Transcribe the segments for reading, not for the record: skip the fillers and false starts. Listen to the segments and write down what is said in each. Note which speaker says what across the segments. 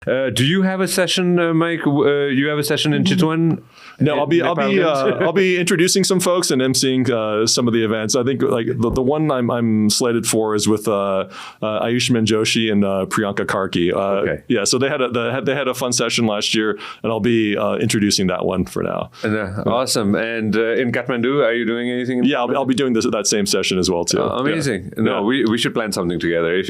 Speaker 1: Do you have a session, Mike? You have a session in Chitwan?
Speaker 2: No, I'll be introducing some folks and emceeing some of the events. I think like the one I'm slated for is with Ayushman Joshi and Priyanka Karki.
Speaker 1: Okay.
Speaker 2: Yeah, so they had a fun session last year, and I'll be introducing that one for now.
Speaker 1: Awesome. And in Kathmandu, are you doing anything?
Speaker 2: Yeah, I'll be doing that same session as well too.
Speaker 1: Amazing. Yeah. No, we should plan something together. If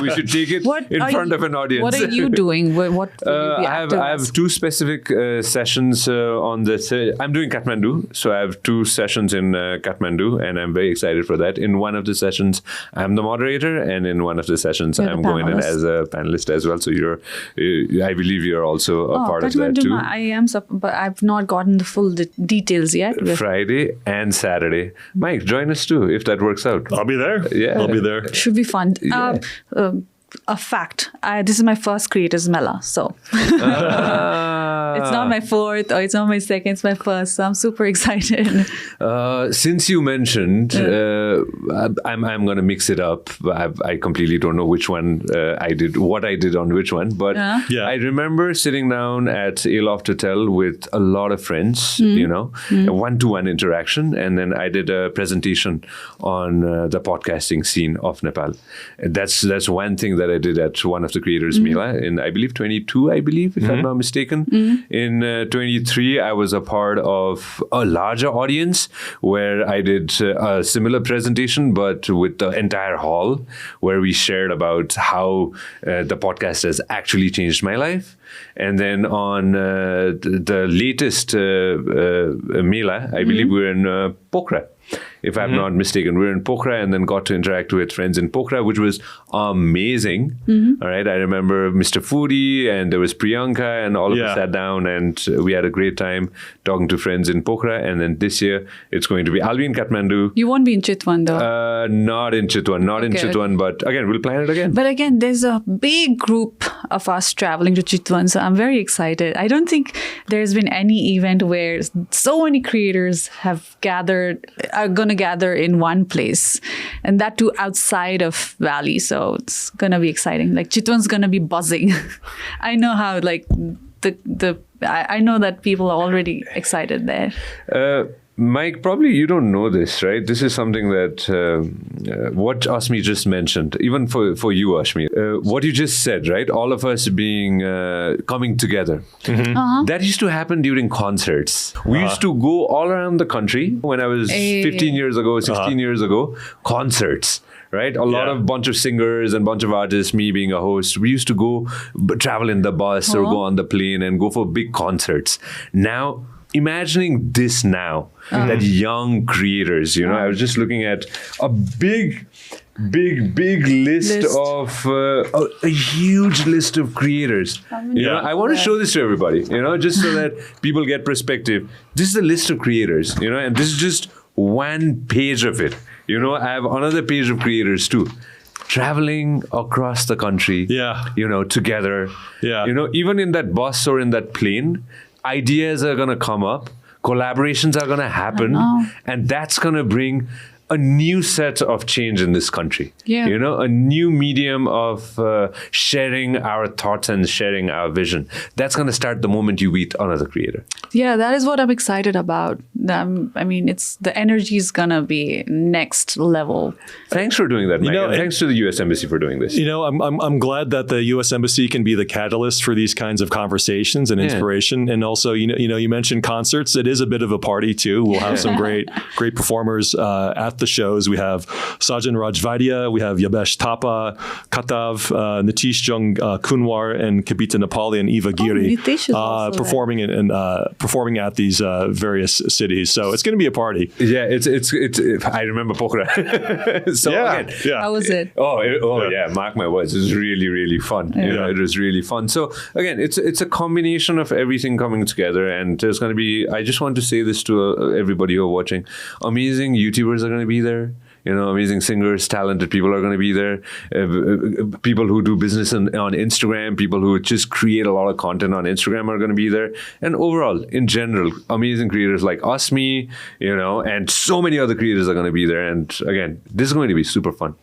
Speaker 1: we should take it in front of an audience.
Speaker 3: What are you doing? What will you be
Speaker 1: I have two specific sessions on this. I'm doing Kathmandu, so I have two sessions in Kathmandu, and I'm very excited for that. In one of the sessions, I'm the moderator, and in one of the sessions, I'm going in as a panelist as well. So I believe you're also a part of that too.
Speaker 3: I am, but I've not gotten the full details yet.
Speaker 1: Friday and Saturday. Mike, join us too if that works out.
Speaker 2: I'll be there.
Speaker 1: Yeah,
Speaker 2: I'll be there.
Speaker 3: Should be fun.
Speaker 1: Yeah.
Speaker 3: A fact. This is my first Creators Mela, so it's not my fourth or it's not my second. It's my first, so I'm super excited.
Speaker 1: Since you mentioned, I'm going to mix it up. I completely don't know which one what I did on which one, but I remember sitting down at Aloft Hotel with a lot of friends, a one-to-one interaction, and then I did a presentation on the podcasting scene of Nepal. That's one thing that I did at one of the Creators Mela in, I believe, 22, if I'm not mistaken. In 23, I was a part of a larger audience where I did a similar presentation, but with the entire hall, where we shared about how the podcast has actually changed my life. And then on the latest Mela, I believe we're in Pokhara. If I'm not mistaken, we were in Pokhara and then got to interact with friends in Pokhara, which was amazing. All right. I remember Mr. Foodie and there was Priyanka and all of us sat down and we had a great time talking to friends in Pokhara. And then this year it's going to be, I'll be in Kathmandu.
Speaker 3: You won't be in Chitwan though?
Speaker 1: Not in Chitwan, but again, we'll plan it again.
Speaker 3: But again, there's a big group of us traveling to Chitwan, so I'm very excited. I don't think there's been any event where so many creators are going to gather in one place, and that too outside of Valley. So it's going to be exciting. Like Chitwan's going to be buzzing. I know how I know that people are already excited there.
Speaker 1: Mike, probably you don't know this, right? This is something that what Asmi just mentioned, even for you, Asmi, what you just said, right? All of us being coming together. That used to happen during concerts. We used to go all around the country when I was 15 years ago, 16 years ago, concerts. Right? A lot of bunch of singers and bunch of artists, me being a host, we used to go travel in the bus or go on the plane and go for big concerts. Now, imagining this now, that young creators, I was just looking at a big list of a huge list of creators. I want to show this to everybody, just so that people get perspective. This is a list of creators, and this is just one page of it. I have another page of creators too. Traveling across the country, together. Even in that bus or in that plane, ideas are going to come up, collaborations are going to happen, and that's going to bring a new set of change in this country. A new medium of sharing our thoughts and sharing our vision. That's going to start the moment you meet another creator.
Speaker 3: Yeah, that is what I'm excited about. The energy is going to be next level.
Speaker 1: Thanks for doing that, Mike. Thanks to the U.S. Embassy for doing this.
Speaker 2: I'm glad that the U.S. Embassy can be the catalyst for these kinds of conversations and inspiration. And also, you mentioned concerts. It is a bit of a party too. We'll have some great performers at the shows. We have Sajan Rajvaidya, we have Yabesh Thapa, Katav, Nitish Jung Kunwar, and Kabita Nepali and Eva Giri performing at these various cities. So it's going to be a party.
Speaker 1: Yeah, it's I remember Pokhara.
Speaker 3: How was it?
Speaker 1: Yeah, mark my words. It was really, really fun. It was really fun. So again, it's a combination of everything coming together, and there's going to be, I just want to say this to everybody who are watching, amazing YouTubers are going to be there. Amazing singers, talented people are going to be there. People who do business on Instagram, people who just create a lot of content on Instagram are going to be there. And overall, in general, amazing creators like Asmi, and so many other creators are going to be there. And again, this is going to be super fun.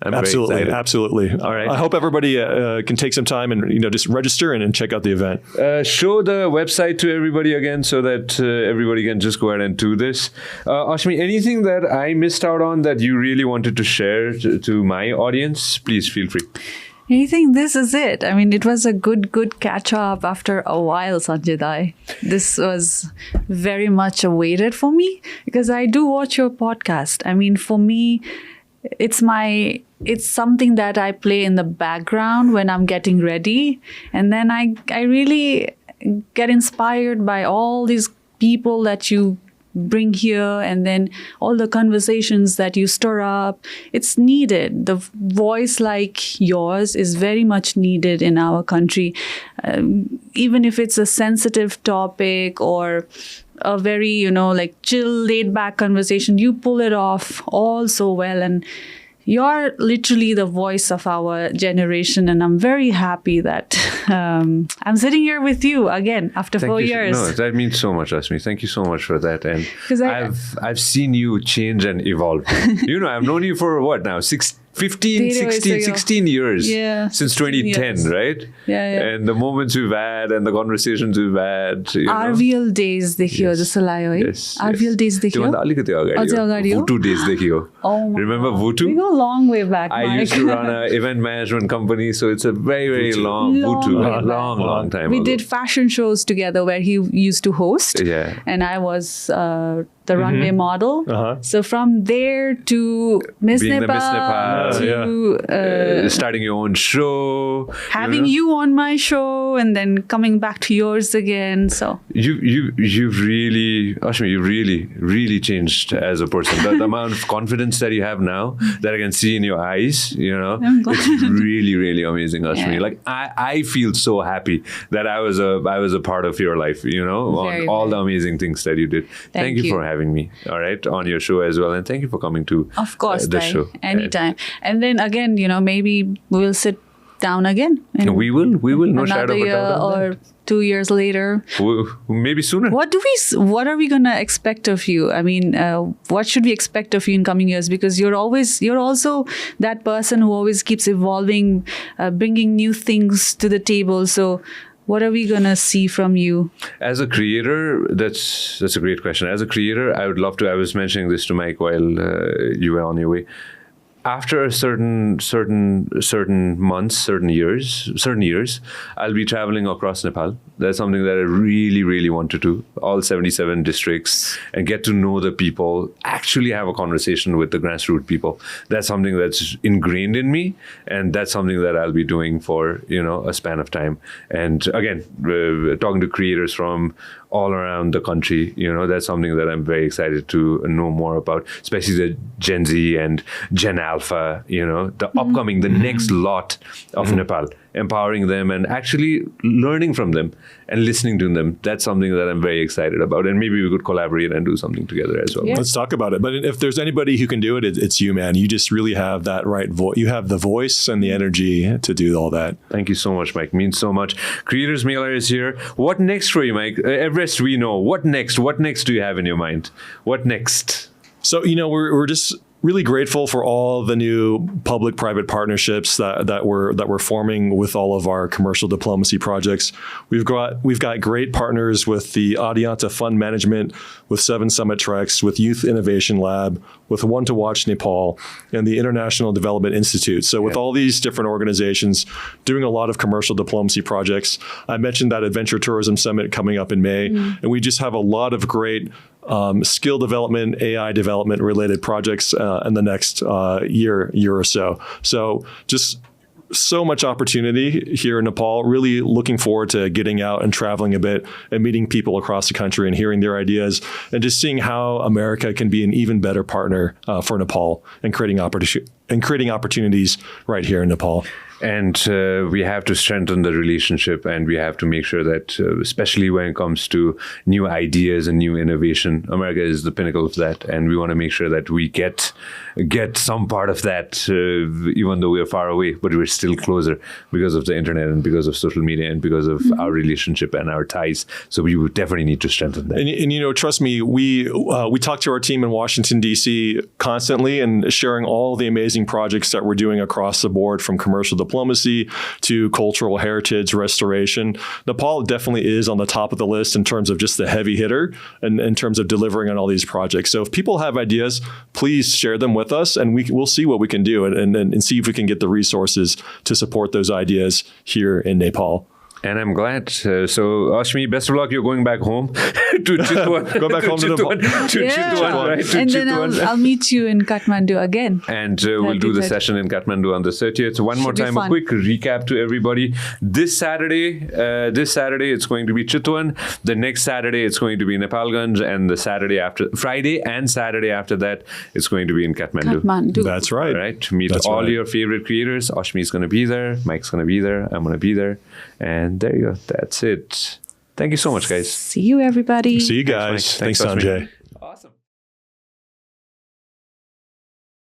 Speaker 1: I'm very
Speaker 2: Absolutely,
Speaker 1: excited.
Speaker 2: absolutely.
Speaker 1: All right.
Speaker 2: I hope everybody can take some time and just register and check out the event.
Speaker 1: Show the website to everybody again so that everybody can just go ahead and do this. Asmi, anything that I missed out on that you really wanted to share to my audience, please feel free.
Speaker 3: I think this is it. I mean, it was a good catch up after a while, Sanjay Dai. This was very much awaited for me because I do watch your podcast. I mean, for me, it's something that I play in the background when I'm getting ready. And then I really get inspired by all these people that you bring here, and then all the conversations that you stir up. It's needed. The voice like yours is very much needed in our country. Even if it's a sensitive topic or a very, like chill, laid back conversation, you pull it off all so well. And you're literally the voice of our generation, and I'm very happy that I'm sitting here with you again after 4 years.
Speaker 1: No, that means so much, Asmi. Thank you so much for that. And
Speaker 3: 'Cause
Speaker 1: I've seen you change and evolve. I've known you for what now? 16 years since 2010, right?
Speaker 3: Yeah.
Speaker 1: And the moments we've had and the conversations we've had.
Speaker 3: RVL days देखियो जस्तो लाग्यो है. RVL days देखियो.
Speaker 1: त्योभन्दा अलिकति अगाडि हो. Vutu days देखियो.
Speaker 3: Oh my
Speaker 1: Remember
Speaker 3: God.
Speaker 1: Vutu?
Speaker 3: We go a long way back.
Speaker 1: I used to run an event management company, so it's a very long Vutu,
Speaker 3: way back.
Speaker 1: long time
Speaker 3: We
Speaker 1: ago.
Speaker 3: did fashion shows together where he used to host.
Speaker 1: Yeah.
Speaker 3: And I was the runway model. So from there to Miss
Speaker 1: Being the
Speaker 3: Nepal,
Speaker 1: Miss Nepal,
Speaker 3: to
Speaker 1: starting your own show,
Speaker 3: having you on my show, and then coming back to yours again. So
Speaker 1: you've really, Ashmi, you've really changed as a person. The amount of confidence that you have now, that I can see in your eyes,
Speaker 3: I'm glad.
Speaker 1: it's really amazing, Ashmi.
Speaker 3: Yeah.
Speaker 1: Like I feel so happy that I was a part of your life, on all the amazing things that you did. Thank you for having me, all right, on your show as well, and thank you for coming to
Speaker 3: of course,
Speaker 1: the show
Speaker 3: anytime. And then again, maybe we'll sit down again.
Speaker 1: And we will, no shadow
Speaker 3: another
Speaker 1: of a
Speaker 3: year
Speaker 1: doubt on
Speaker 3: or 2 years later.
Speaker 1: Maybe sooner.
Speaker 3: What are we gonna expect of you? I mean, what should we expect of you in coming years? Because you're also that person who always keeps evolving, bringing new things to the table. So what are we gonna see from you?
Speaker 1: As a creator, that's a great question. As a creator, I would love to. I was mentioning this to Mike while you were on your way. After a certain months, certain years, I'll be traveling across Nepal. That's something that I really want to do. All 77 districts, and get to know the people, actually have a conversation with the grassroots people. That's something that's ingrained in me, and that's something that I'll be doing for, a span of time. And again, talking to creators from all around the country, that's something that I'm very excited to know more about, especially the Gen Z and Gen Alpha, the upcoming, the next lot of Nepal, empowering them and actually learning from them and listening to them. That's something that I'm very excited about. And maybe we could collaborate and do something together as well.
Speaker 3: Yeah.
Speaker 2: Let's talk about it. But if there's anybody who can do it, it's you, man. You just really have that right voice. You have the voice and the energy to do all that.
Speaker 1: Thank you so much, Mike. Means so much. Creators Mela is here. What next for you, Mike? Everest, we know. What next? What next do you have in your mind? What next?
Speaker 2: So, we're just really grateful for all the new public-private partnerships that we're forming with all of our commercial diplomacy projects. We've got great partners with the Adianta Fund Management, with 7 Summit Treks, with Youth Innovation Lab, with One to Watch Nepal, and the International Development Institute. So with all these different organizations doing a lot of commercial diplomacy projects, I mentioned that Adventure Tourism Summit coming up in May, and we just have a lot of great skill development, AI development related projects in the next year or so. So just so much opportunity here in Nepal. Really looking forward to getting out and traveling a bit and meeting people across the country and hearing their ideas and just seeing how America can be an even better partner for Nepal and creating opportunities right here in Nepal.
Speaker 1: And we have to strengthen the relationship, and we have to make sure that, especially when it comes to new ideas and new innovation, America is the pinnacle of that, and we want to make sure that we get some part of that, even though we're far away, but we're still closer because of the internet and because of social media and because of our relationship and our ties. So we would definitely need to strengthen that.
Speaker 2: And trust me, we talk to our team in Washington, D.C. constantly and sharing all the amazing projects that we're doing across the board, from commercial diplomacy to cultural heritage restoration. Nepal definitely is on the top of the list in terms of just the heavy hitter and in terms of delivering on all these projects. So if people have ideas, please share them with us, and we'll see what we can do and see if we can get the resources to support those ideas here in Nepal.
Speaker 1: And I'm glad. So, Asmi, best of luck. You're going back home to Chitwan.
Speaker 2: Go back home to Nepal.
Speaker 1: Chitwan, right?
Speaker 3: And then I'll meet you in Kathmandu again.
Speaker 1: And we'll do the session in Kathmandu on the 30th. So one more time, a quick recap to everybody. This Saturday, it's going to be Chitwan. The next Saturday, it's going to be Nepalgunj. And the Friday and Saturday after that, it's going to be in Kathmandu.
Speaker 2: That's right.
Speaker 1: Right? Meet all your favorite creators. Ashmi's going to be there. Mike's going to be there. I'm going to be there. And there you go. That's it. Thank you so much, guys.
Speaker 3: See you, everybody.
Speaker 2: See you guys. Thanks, Sanjay.